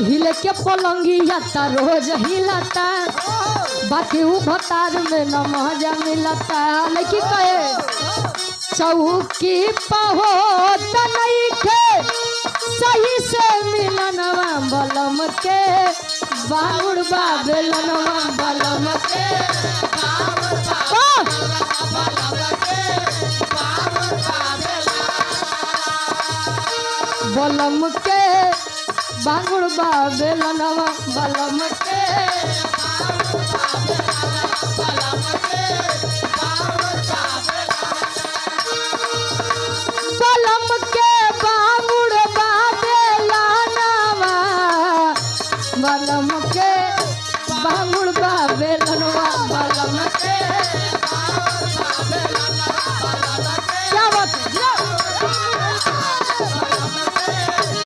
हिले के पलंगिया ता रोज हिलता बाकी उ भतार में न मजा मिलता लेकिन कहे चौकी पहो नहीं थे सही से मिलनवा बलम के बाउर बेलनवा बलम के बलम के बांगुड़ बेलनवा बलम के